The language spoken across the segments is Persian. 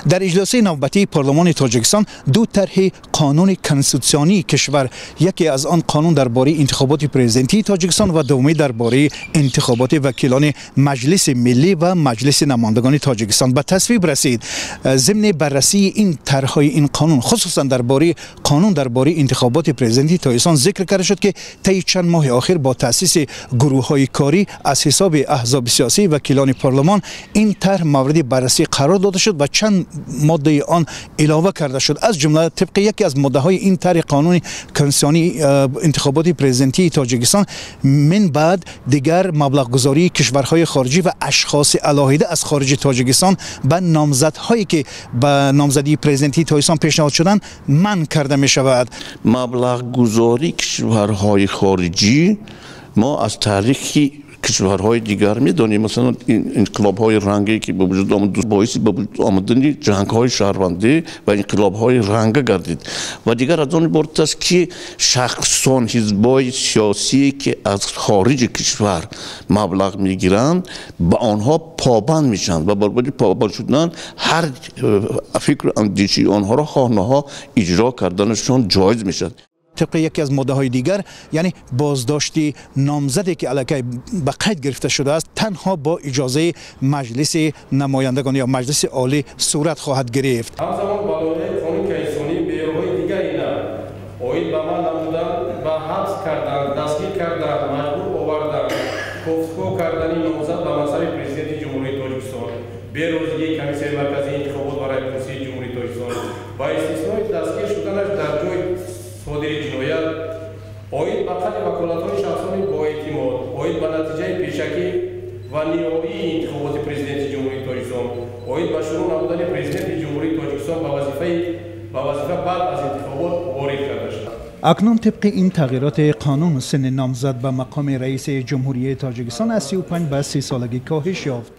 در اجلاس نوبتی پارلمان تاجیکستان دو طرح قانون کنستیتوسیونی کشور، یکی از آن قانون درباره انتخابات پرزیدنتی تاجیکستان و دومی درباره انتخابات وکیلان مجلس ملی و مجلس نمایندگان تاجیکستان به تصویب رسید. ضمن بررسی این طرح‌های این قانون، خصوصا درباره قانون درباره انتخابات پرزیدنتی تاجیکستان، ذکر کرده شد که طی چند ماه آخر با تأسیس گروه‌های کاری از حساب احزاب سیاسی وکیلان پارلمان این طرح مورد بررسی قرار داده شد و چند ماده آن علاوه کرده شد. از جمله طبق یکی از ماده‌های این طرح قانون کنستیتوسیونی انتخابات پرزیدنتی تاجیکستان، من بعد دیگر مبلغ گذاری کشورهای خارجی و اشخاص علاهیده از خارج تاجیکستان به نامزدهایی که به نامزدی پرزیدنتی تاجیکستان پیشنهاد شدند منع کرده می شود. مبلغ گذاری کشورهای خارجی ما از تاریخی کشورهای دیگر می‌دانیم، مثلا این انقلاب‌های رنگی که به وجود آمد باعث به وجود آمدن جنگ‌های شهروندی و انقلاب‌های رنگ گردید و دیگر از آن عبارت است که شخصان حزب‌های سیاسی که از خارج کشور مبلغ می‌گیرند به آنها پابند میشن و برای پابند شدن هر فکر اندیشه آنها را خواهانها اجرا کردنشان جایز میشد. طبق یکی از ماده‌های دیگر، یعنی بازداشتی نامزدی که علیه به قید گرفته شده است تنها با اجازه مجلس نمایندگان یا مجلس عالی صورت خواهد گرفت. همزمان با لایحه قانون کنستیتوسیونی بیروهای دیگری را اوید به من نمودن و حبس کردن، دستگیر کردن، مجبور آوردن، گفتگو کردن نامزد به منصب پرزیدنت جمهوری تاجیکستان بیروزگی کمیسیون مرکزی انتخابات برای کنسول جمهوری تاجیکستان با استثنای دستگیر شدنش در جای صادری جنایت، اوید به قطع وکالت‌های شخصانی با اعتماد، اوید به نتیجه پیشکی و نهایی انتخابات پرزیدنت جمهوری تاجیکستان، اوید به شروع نمودن پرزیدنت جمهوری تاجیکستان به وظیفه بعد از انتخابات وارد کرده شد. اکنون طبق این تغییرات قانون سن نامزد به مقام رئیس جمهوری تاجیکستان از 35 به 30 سالگی کاهش یافت.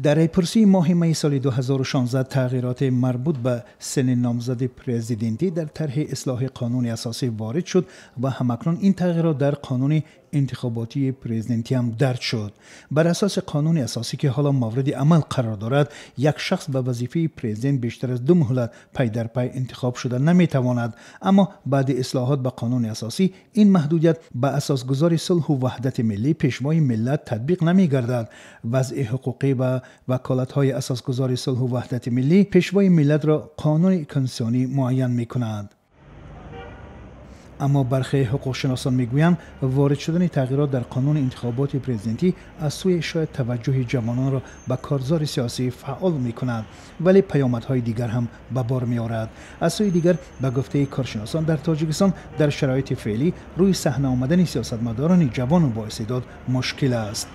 در رایپرسی ماه می سال 2016 تغییرات مربوط به سن نامزد پرزیدنتی در طرح اصلاح قانون اساسی وارد شد و همکنون این تغییرات در قانون انتخاباتی پرزیدنتی هم درج شد. بر اساس قانون اساسی که حالا مورد عمل قرار دارد، یک شخص به وظیفه پرزیدنت بیشتر از 2 مهلت پی در پی انتخاب شده نمیتواند، اما بعد اصلاحات به قانون اساسی این محدودیت به اساسگذار صلح و وحدت ملی پیشوای ملت تطبیق نمیگردد. وضع حقوقی و وکالت‌های اساسگذار صلح و وحدت ملی پیشوای ملت را قانون کنستیتوسیونی معین می‌کند. اما برخی حقوق‌شناسان میگویند وارد شدن تغییرات در قانون انتخابات پرزیدنتی از سوی شاید توجه جوانان را به کارزار سیاسی فعال می‌کند، ولی پیامدهای دیگر هم به بار می‌آورد. از سوی دیگر به گفته کارشناسان در تاجیکستان در شرایط فعلی روی صحنه آمدن سیاستمداران جوان و با استعداد مشکل است.